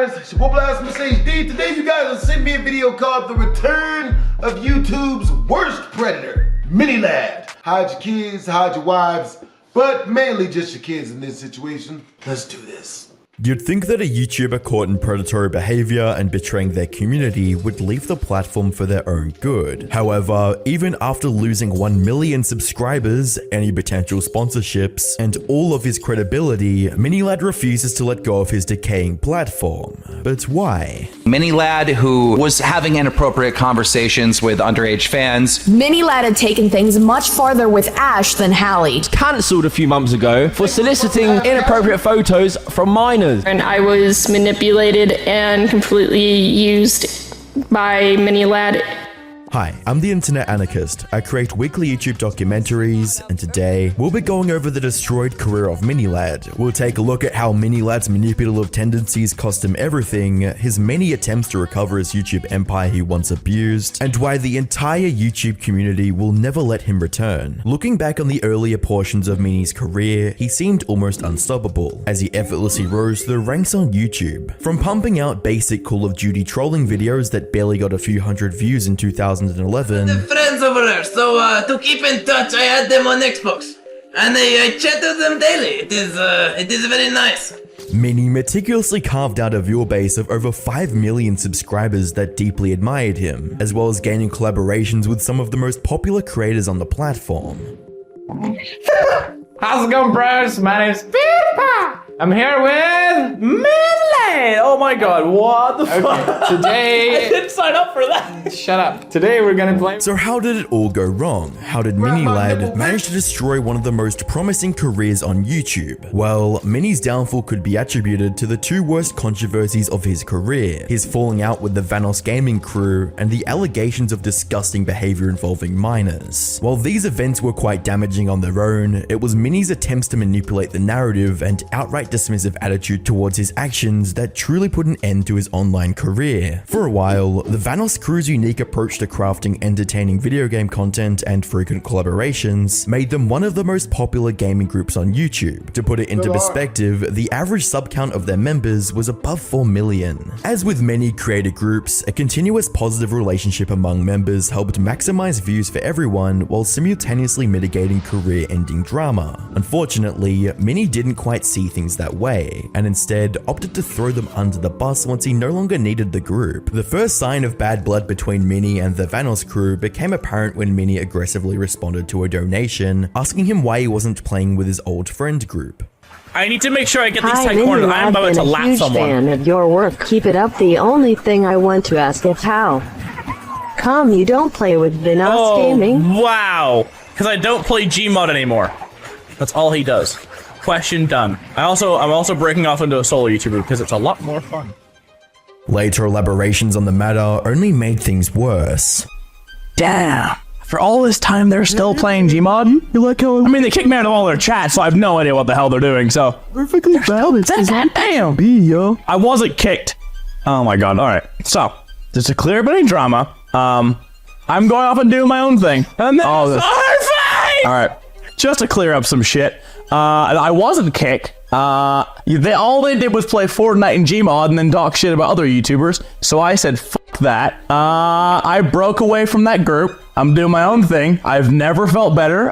guys, it's your boy BlastphamousHD. Today you guys will send me a video called The Return of YouTube's Worst Predator, Mini Lad. Hide your kids, hide your wives, but mainly just your kids in this situation. Let's do this. You'd think that a YouTuber caught in predatory behavior and betraying their community would leave the platform for their own good. However, even after losing 1 million subscribers, any potential sponsorships, and all of his credibility, Minilad refuses to let go of his decaying platform. But why? Minilad, who was having inappropriate conversations with underage fans. Minilad had taken things much farther with Ash than Hallie. Cancelled a few months ago for soliciting inappropriate photos from minors. And I was manipulated and completely used by Minilad. Hi, I'm the Internet Anarchist. I create weekly YouTube documentaries, and today we'll be going over the destroyed career of Minilad. We'll take a look at how Minilad's manipulative tendencies cost him everything, his many attempts to recover his YouTube empire he once abused, and why the entire YouTube community will never let him return. Looking back on the earlier portions of Mini's career, he seemed almost unstoppable, as he effortlessly rose through the ranks on YouTube. From pumping out basic Call of Duty trolling videos that barely got a few hundred views in 2011. The friends over there, so to keep in touch, I had them on Xbox, and I chat with them daily. It is very nice. Mini meticulously carved out a viewer base of over 5 million subscribers that deeply admired him, as well as gaining collaborations with some of the most popular creators on the platform. How's it going, bros? My name's Pippa. I'm here with Minilad. Oh my god, what the fuck? Today... I didn't sign up for that. Shut up. Today we're gonna play... So how did it all go wrong? How did Minilad manage to destroy one of the most promising careers on YouTube? Well, Mini's downfall could be attributed to the two worst controversies of his career: his falling out with the Vanos gaming crew and the allegations of disgusting behavior involving minors. While these events were quite damaging on their own, it was Mini's attempts to manipulate the narrative and outright dismissive attitude towards his actions that truly put an end to his online career. For a while, the Vanos crew's unique approach to crafting entertaining video game content and frequent collaborations made them one of the most popular gaming groups on YouTube. To put it into perspective, the average sub count of their members was above 4 million. As with many creator groups, a continuous positive relationship among members helped maximize views for everyone while simultaneously mitigating career-ending drama. Unfortunately, Mini didn't quite see things that way, and instead opted to throw them under the bus once he no longer needed the group. The first sign of bad blood between Mini and the Vanos crew became apparent when Mini aggressively responded to a donation, asking him why he wasn't playing with his old friend group. I need to make sure I get these tight corners. I'm about to lap someone. I'm a huge fan of your work. Keep it up. The only thing I want to ask is how come you don't play with Vanos Gaming? Wow. Because I don't play Gmod anymore. That's all he does. Question done. I'm also breaking off into a solo YouTuber because it's a lot more fun. Later elaborations on the matter only made things worse. Damn. For all this time, they're still playing Gmod? You like how... I mean, they kicked me out of all their chats, so I have no idea what the hell they're doing, so... Perfectly valid. Damn. Yo. I wasn't kicked. Oh my god, alright. So, just to clear up any drama, I'm going off and doing my own thing. And then alright. Just to clear up some shit, I wasn't kicked. All they did was play Fortnite and Gmod and then talk shit about other YouTubers. So I said, fuck that. I broke away from that group. I'm doing my own thing. I've never felt better.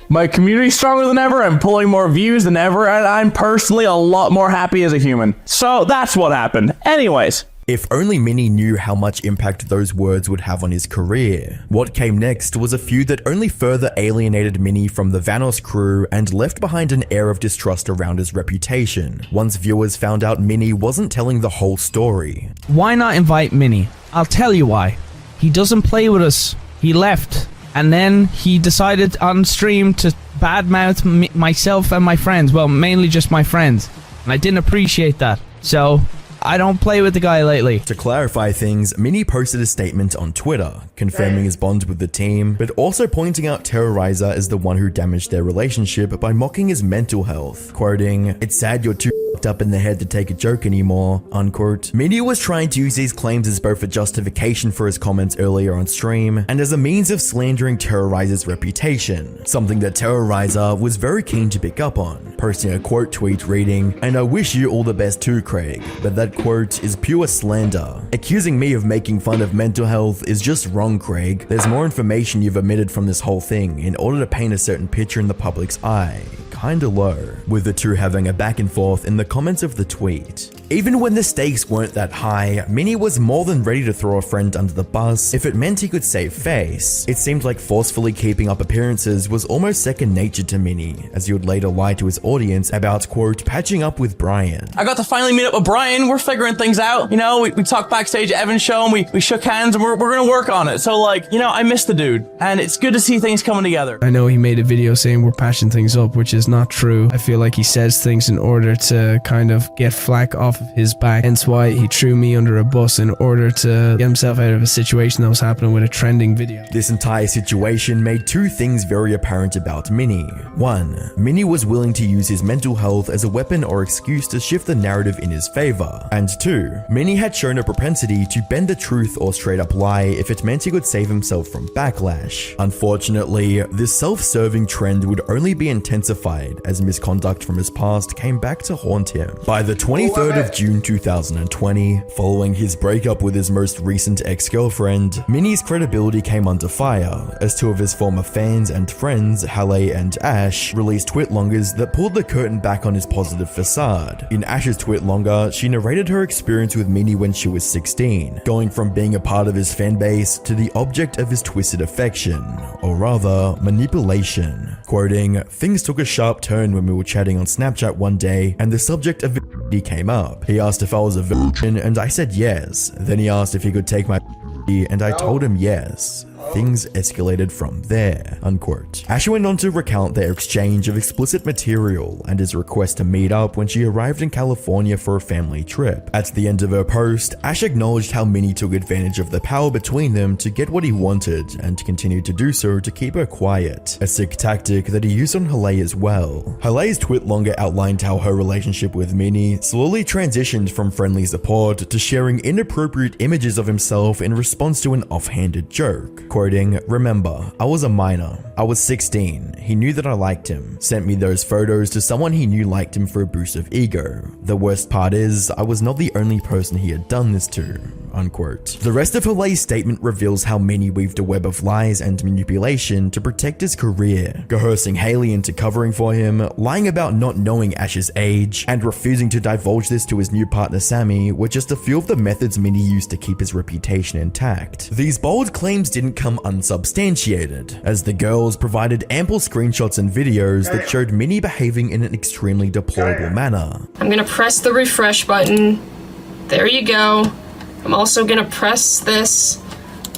My community's stronger than ever. I'm pulling more views than ever. And I'm personally a lot more happy as a human. So that's what happened. Anyways. If only Mini knew how much impact those words would have on his career. What came next was a feud that only further alienated Mini from the Vanos crew and left behind an air of distrust around his reputation. Once viewers found out Mini wasn't telling the whole story. Why not invite Mini? I'll tell you why. He doesn't play with us. He left. And then he decided on stream to badmouth myself and my friends. Well, mainly just my friends. And I didn't appreciate that. So... I don't play with the guy lately. To clarify things, Mini posted a statement on Twitter, confirming his bond with the team, but also pointing out Terrorizer as the one who damaged their relationship by mocking his mental health, quoting, "It's sad you're too up in the head to take a joke anymore, unquote. Minnie was trying to use these claims as both a justification for his comments earlier on stream and as a means of slandering Terrorizer's reputation, something that Terrorizer was very keen to pick up on, posting a quote tweet reading, "And I wish you all the best too, Craig, but that quote is pure slander. Accusing me of making fun of mental health is just wrong, Craig. There's more information you've omitted from this whole thing in order to paint a certain picture in the public's eye." Kinda low, with the two having a back and forth in the comments of the tweet. Even when the stakes weren't that high, Minnie was more than ready to throw a friend under the bus if it meant he could save face. It seemed like forcefully keeping up appearances was almost second nature to Minnie, as he would later lie to his audience about, quote, patching up with Brian. I got to finally meet up with Brian. We're figuring things out. You know, we talked backstage at Evan's show and we shook hands and we're gonna work on it. So like, you know, I miss the dude and it's good to see things coming together. I know he made a video saying we're patching things up, which is not true. I feel like he says things in order to kind of get flack off of his back, hence why he threw me under a bus in order to get himself out of a situation that was happening with a trending video. This entire situation made two things very apparent about Minnie. One, Minnie was willing to use his mental health as a weapon or excuse to shift the narrative in his favor. And two, Minnie had shown a propensity to bend the truth or straight up lie if it meant he could save himself from backlash. Unfortunately, this self-serving trend would only be intensified as misconduct from his past came back to haunt him. By the 23rd of June 2020, following his breakup with his most recent ex-girlfriend, Minnie's credibility came under fire as two of his former fans and friends, Halle and Ash, released twit-longers that pulled the curtain back on his positive facade. In Ash's twit-longer, she narrated her experience with Minnie when she was 16, going from being a part of his fan-base to the object of his twisted affection, or rather, manipulation. Quoting, "Things took a sharp turn when we were chatting on Snapchat one day and the subject of virginity came up. He asked if I was a virgin and I said yes. Then he asked if he could take my virginity and I told him yes. Things escalated from there," unquote. Ash went on to recount their exchange of explicit material and his request to meet up when she arrived in California for a family trip. At the end of her post, Ash acknowledged how Minnie took advantage of the power between them to get what he wanted and continued to do so to keep her quiet, a sick tactic that he used on Halle as well. Halle's twit-longer outlined how her relationship with Minnie slowly transitioned from friendly support to sharing inappropriate images of himself in response to an offhanded joke. Quoting, "Remember, I was a minor. I was 16. He knew that I liked him. Sent me those photos to someone he knew liked him for a boost of ego. The worst part is, I was not the only person he had done this to," unquote. The rest of Halle's statement reveals how Minnie weaved a web of lies and manipulation to protect his career, coercing Haley into covering for him, lying about not knowing Ash's age, and refusing to divulge this to his new partner Sammy were just a few of the methods Minnie used to keep his reputation intact. These bold claims didn't come unsubstantiated, as the girls provided ample screenshots and videos that showed Minnie behaving in an extremely deplorable manner. I'm gonna press the refresh button. There you go. I'm also gonna press this.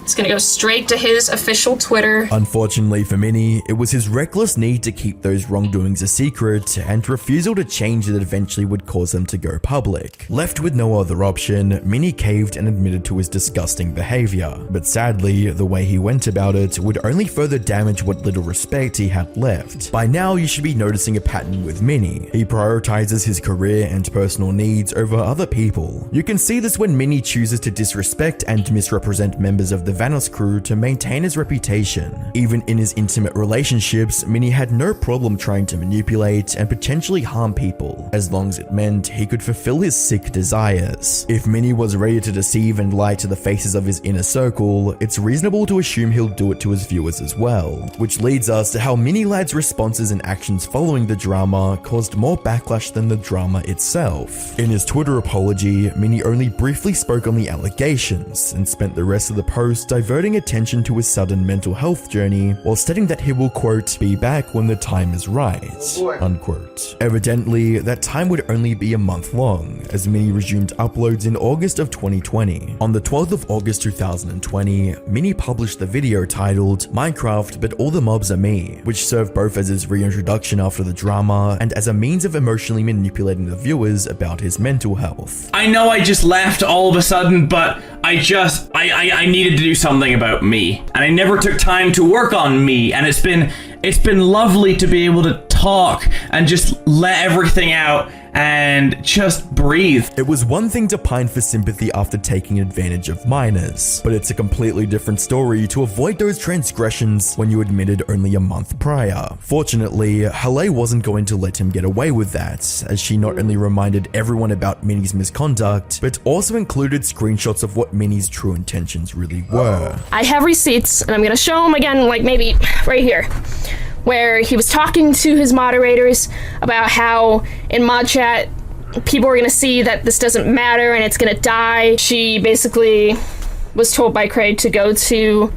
It's gonna go straight to his official Twitter. Unfortunately for Minnie, it was his reckless need to keep those wrongdoings a secret and refusal to change that eventually would cause them to go public. Left with no other option, Minnie caved and admitted to his disgusting behavior. But sadly, the way he went about it would only further damage what little respect he had left. By now, you should be noticing a pattern with Minnie. He prioritizes his career and personal needs over other people. You can see this when Minnie chooses to disrespect and misrepresent members of the Vanos crew to maintain his reputation. Even in his intimate relationships, Minnie had no problem trying to manipulate and potentially harm people, as long as it meant he could fulfill his sick desires. If Minnie was ready to deceive and lie to the faces of his inner circle, it's reasonable to assume he'll do it to his viewers as well. Which leads us to how Minnie Lad's responses and actions following the drama caused more backlash than the drama itself. In his Twitter apology, Minnie only briefly spoke on the allegations and spent the rest of the post diverting attention to his sudden mental health journey while stating that he will, quote, "be back when the time is right," unquote. Evidently, that time would only be a month long, as Minnie resumed uploads in August of 2020. On the 12th of August 2020, Minnie published the video titled "Minecraft, but all the mobs are me," which served both as his reintroduction after the drama and as a means of emotionally manipulating the viewers about his mental health. I know I just left all of a sudden, but I needed to do something about me, and I never took time to work on me, and it's been lovely to be able to talk and just let everything out and just breathe. It was one thing to pine for sympathy after taking advantage of minors, but it's a completely different story to avoid those transgressions when you admitted only a month prior. Fortunately, Halle wasn't going to let him get away with that, as she not only reminded everyone about Minnie's misconduct, but also included screenshots of what Minnie's true intentions really were. I have receipts, and I'm gonna show them again, like maybe right here, where he was talking to his moderators about how in mod chat people are gonna see that this doesn't matter and it's gonna die. She basically was told by Craig to go to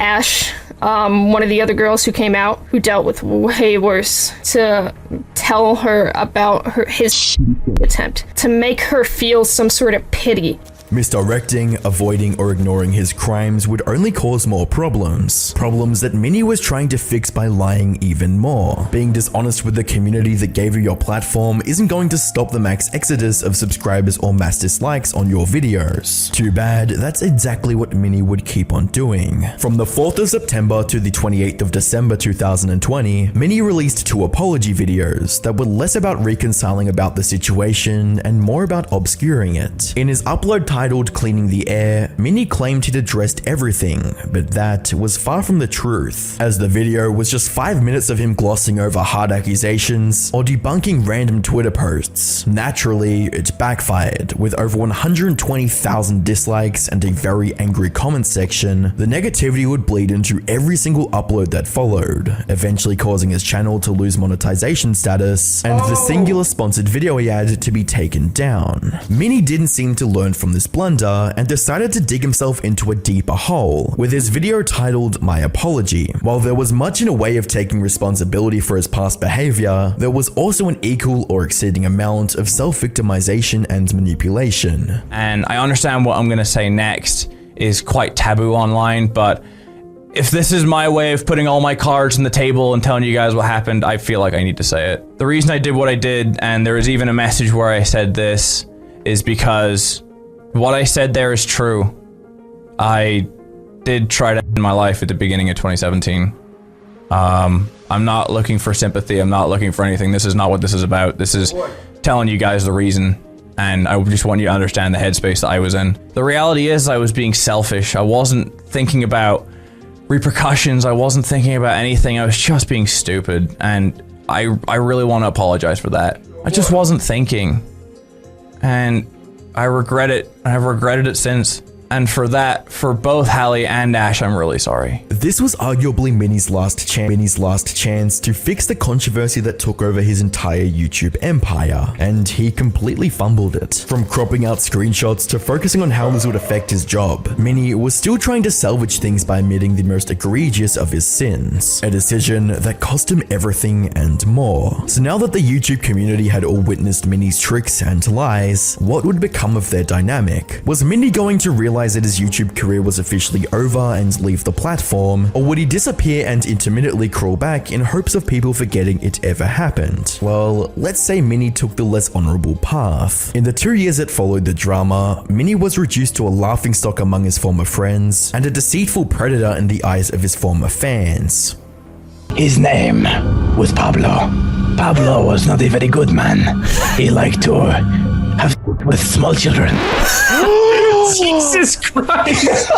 Ash, one of the other girls who came out, who dealt with way worse, to tell her about his attempt, to make her feel some sort of pity. Misdirecting, avoiding, or ignoring his crimes would only cause more problems. Problems that Minnie was trying to fix by lying even more. Being dishonest with the community that gave you your platform isn't going to stop the max exodus of subscribers or mass dislikes on your videos. Too bad, that's exactly what Minnie would keep on doing. From the 4th of September to the 28th of December 2020, Minnie released 2 apology videos that were less about reconciling about the situation and more about obscuring it. In his upload titled Cleaning the Air, Minnie claimed he'd addressed everything, but that was far from the truth, as the video was just 5 minutes of him glossing over hard accusations or debunking random Twitter posts. Naturally, it backfired. With over 120,000 dislikes and a very angry comment section, the negativity would bleed into every single upload that followed, eventually causing his channel to lose monetization status and the singular sponsored video he had to be taken down. Minnie didn't seem to learn from this blunder and decided to dig himself into a deeper hole with his video titled My Apology. While there was much in a way of taking responsibility for his past behavior, there was also an equal or exceeding amount of self-victimization and manipulation. And I understand what I'm gonna say next is quite taboo online, but if this is my way of putting all my cards on the table and telling you guys what happened, I feel like I need to say it. The reason I did what I did, and there was even a message where I said this, is because what I said there is true. I did try to end my life at the beginning of 2017. I'm not looking for sympathy. I'm not looking for anything. This is not what this is about. This is telling you guys the reason. And I just want you to understand the headspace that I was in. The reality is I was being selfish. I wasn't thinking about repercussions. I wasn't thinking about anything. I was just being stupid. And I really want to apologize for that. I just wasn't thinking. And I regret it. I've regretted it since. And for that, for both Halle and Ash, I'm really sorry. This was arguably Minnie's last chance to fix the controversy that took over his entire YouTube empire, and he completely fumbled it. From cropping out screenshots to focusing on how this would affect his job, Minnie was still trying to salvage things by admitting the most egregious of his sins, a decision that cost him everything and more. So now that the YouTube community had all witnessed Minnie's tricks and lies, what would become of their dynamic? Was Minnie going to realize that his YouTube career was officially over and leave the platform, or would he disappear and intermittently crawl back in hopes of people forgetting it ever happened? Well, let's say Minnie took the less honorable path. In the 2 years that followed the drama, Minnie was reduced to a laughingstock among his former friends and a deceitful predator in the eyes of his former fans. His name was Pablo. Pablo was not a very good man. He liked to have with small children. Jesus Christ!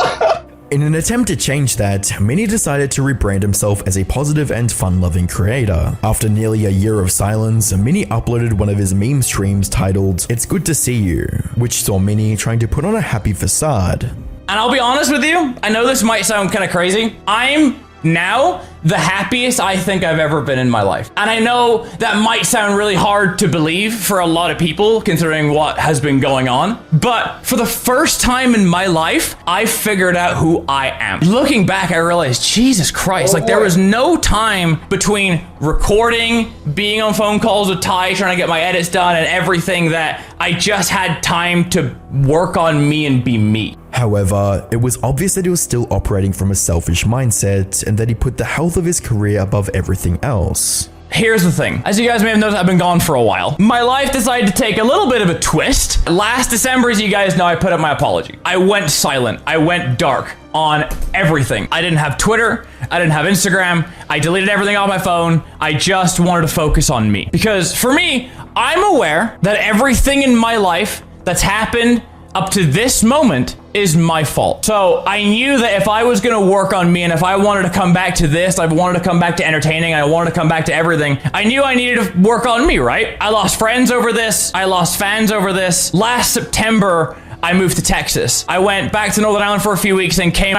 In an attempt to change that, Minnie decided to rebrand himself as a positive and fun-loving creator. After nearly a year of silence, Minnie uploaded one of his meme streams titled "It's Good to See You," which saw Minnie trying to put on a happy facade. And I'll be honest with you, I know this might sound kind of crazy. I'm now the happiest I think I've ever been in my life. And I know that might sound really hard to believe for a lot of people considering what has been going on, but for the first time in my life, I figured out who I am. Looking back, I realized, Jesus Christ, like there was no time between recording, being on phone calls with Ty, trying to get my edits done and everything, that I just had time to work on me and be me. However, it was obvious that he was still operating from a selfish mindset and that he put the health of his career above everything else. Here's the thing. As you guys may have noticed, I've been gone for a while. My life decided to take a little bit of a twist. Last December, as you guys know, I put up my apology. I went silent. I went dark on everything. I didn't have Twitter. I didn't have Instagram. I deleted everything off my phone. I just wanted to focus on me. Because for me, I'm aware that everything in my life that's happened up to this moment is my fault. So I knew that if I was gonna work on me and if I wanted to come back to this, I wanted to come back to entertaining, I wanted to come back to everything, I knew I needed to work on me, right? I lost friends over this. I lost fans over this. Last September, I moved to Texas. I went back to Northern Ireland for a few weeks and came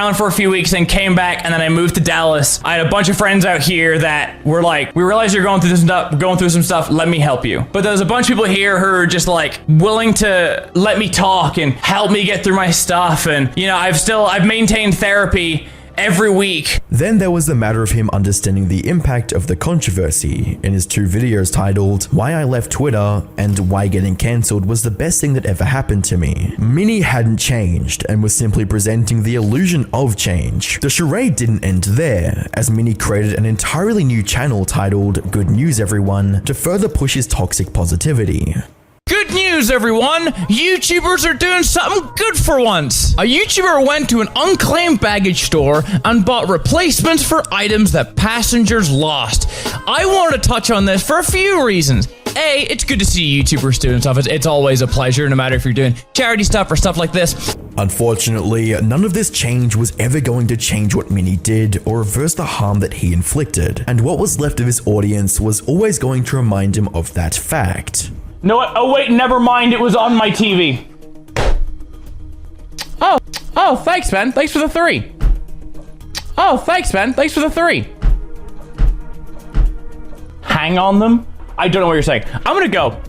back, and then I moved to Dallas. I had a bunch of friends out here that were like, we realize you're going through some stuff, let me help you. But there's a bunch of people here who are just like willing to let me talk and help me get through my stuff. And you know, I've maintained therapy every week. Then there was the matter of him understanding the impact of the controversy in his 2 videos titled Why I Left Twitter and Why Getting Cancelled Was the Best Thing That Ever Happened to Me. Minnie hadn't changed and was simply presenting the illusion of change. The charade didn't end there, as Minnie created an entirely new channel titled Good News Everyone to further push his toxic positivity. Good news, everyone! YouTubers are doing something good for once! A YouTuber went to an unclaimed baggage store and bought replacements for items that passengers lost. I wanted to touch on this for a few reasons. A, it's good to see YouTubers doing stuff. It's always a pleasure, no matter if you're doing charity stuff or stuff like this. Unfortunately, none of this change was ever going to change what Minnie did or reverse the harm that he inflicted, and what was left of his audience was always going to remind him of that fact. No, oh wait, never mind, it was on my TV. Oh, thanks, man. Thanks for the 3. Oh, thanks, man. Thanks for the 3. Hang on them? I don't know what you're saying. I'm gonna go.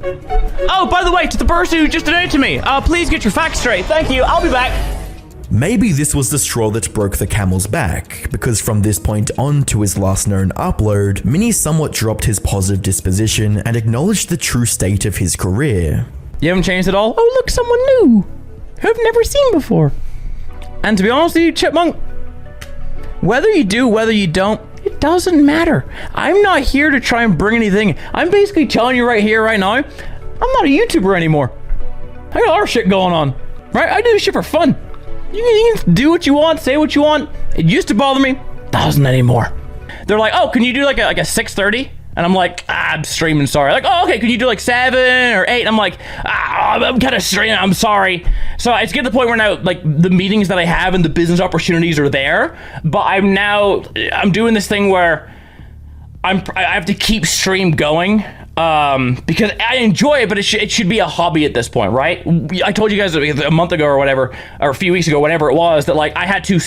Oh, by the way, to the person who just donated to me, please get your facts straight. Thank you, I'll be back. Maybe this was the straw that broke the camel's back, because from this point on to his last known upload, Minnie somewhat dropped his positive disposition and acknowledged the true state of his career. You haven't changed at all? Oh, look, someone new, who I've never seen before. And to be honest with you, Chipmunk, whether you do, whether you don't, it doesn't matter. I'm not here to try and bring anything. I'm basically telling you right here, right now, I'm not a YouTuber anymore. I got other shit going on, right? I do this shit for fun. You can do what you want, say what you want. It used to bother me, doesn't anymore. They're like, oh, can you do like a 6:30? And I'm like, I'm streaming, sorry. Like, oh, okay, can you do like 7 or 8? And I'm like, I'm kind of streaming, I'm sorry. So it's getting to the point where now, like, the meetings that I have and the business opportunities are there, but I'm doing this thing where I have to keep stream going. Because I enjoy it, but it should be a hobby at this point, right? I told you guys a month ago or whatever, or a few weeks ago, whatever it was, that like I had to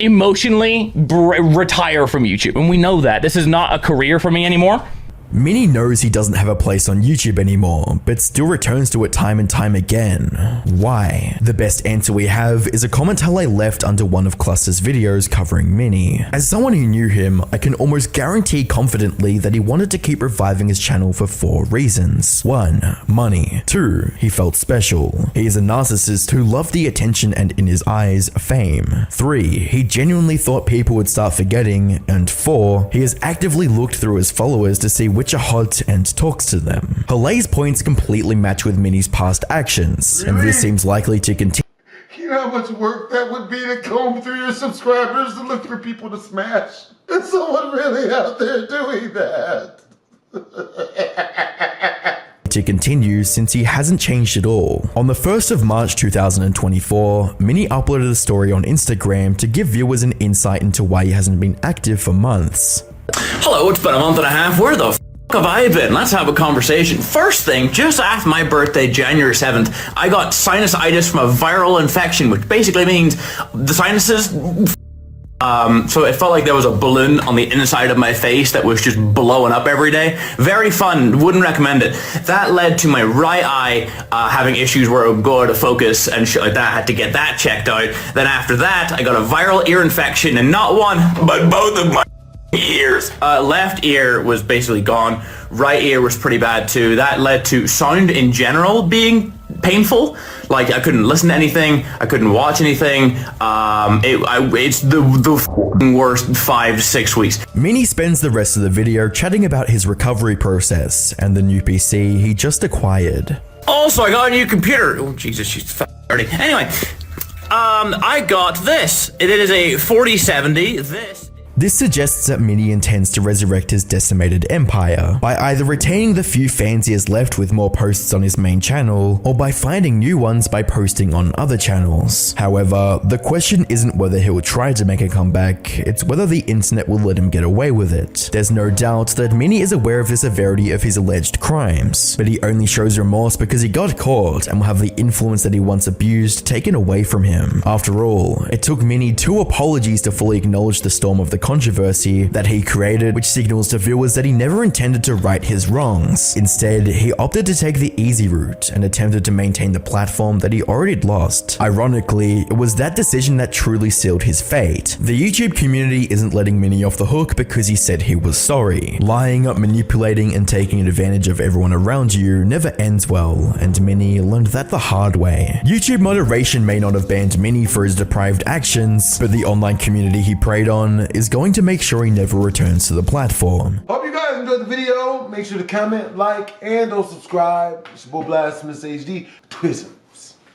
emotionally retire from YouTube, and we know that. This is not a career for me anymore. Minnie knows he doesn't have a place on YouTube anymore, but still returns to it time and time again. Why? The best answer we have is a comment I left under one of Cluster's videos covering Minnie. As someone who knew him, I can almost guarantee confidently that he wanted to keep reviving his channel for 4 reasons. 1. Money. 2. He felt special. He is a narcissist who loved the attention and, in his eyes, fame. 3. He genuinely thought people would start forgetting. And 4. He has actively looked through his followers to see which are hot and talks to them. Halay's points completely match with Minnie's past actions, and this seems likely to continue. You know how much work that would be to comb through your subscribers and look for people to smash? Is someone really out there doing that? To continue since he hasn't changed at all. On the 1st of March 2024, Minnie uploaded a story on Instagram to give viewers an insight into why he hasn't been active for months. Hello, it's been a month and a half. Where the f have I been? Let's have a conversation. First thing, just after my birthday, January 7th, I got sinusitis from a viral infection, which basically means the sinuses so it felt like there was a balloon on the inside of my face that was just blowing up every day. Very fun, wouldn't recommend it. That led to my right eye having issues where it would go out of focus and shit like that. I had to get that checked out. Then after that, I got a viral ear infection in not one, but both of my ears. Left ear was basically gone. Right ear was pretty bad too. That led to sound in general being painful. Like, I couldn't listen to anything, I couldn't watch anything. It's the worst 5 to 6 weeks. Minnie spends the rest of the video chatting about his recovery process and the new PC he just acquired. Also, I got a new computer. Oh, Jesus, she's dirty. Anyway, I got this. It is a 4070. This suggests that Minnie intends to resurrect his decimated empire by either retaining the few fans he has left with more posts on his main channel, or by finding new ones by posting on other channels. However, the question isn't whether he'll try to make a comeback, it's whether the internet will let him get away with it. There's no doubt that Minnie is aware of the severity of his alleged crimes, but he only shows remorse because he got caught and will have the influence that he once abused taken away from him. After all, it took Minnie 2 apologies to fully acknowledge the storm of the controversy that he created, which signals to viewers that he never intended to right his wrongs. Instead, he opted to take the easy route and attempted to maintain the platform that he already lost. Ironically, it was that decision that truly sealed his fate. The YouTube community isn't letting Minnie off the hook because he said he was sorry. Lying, manipulating, and taking advantage of everyone around you never ends well, and Minnie learned that the hard way. YouTube moderation may not have banned Minnie for his deprived actions, but the online community he preyed on is going to make sure he never returns to the platform. Hope you guys enjoyed the video. Make sure to comment, like, and or subscribe. It's your boy BlastphamousHD. Twism.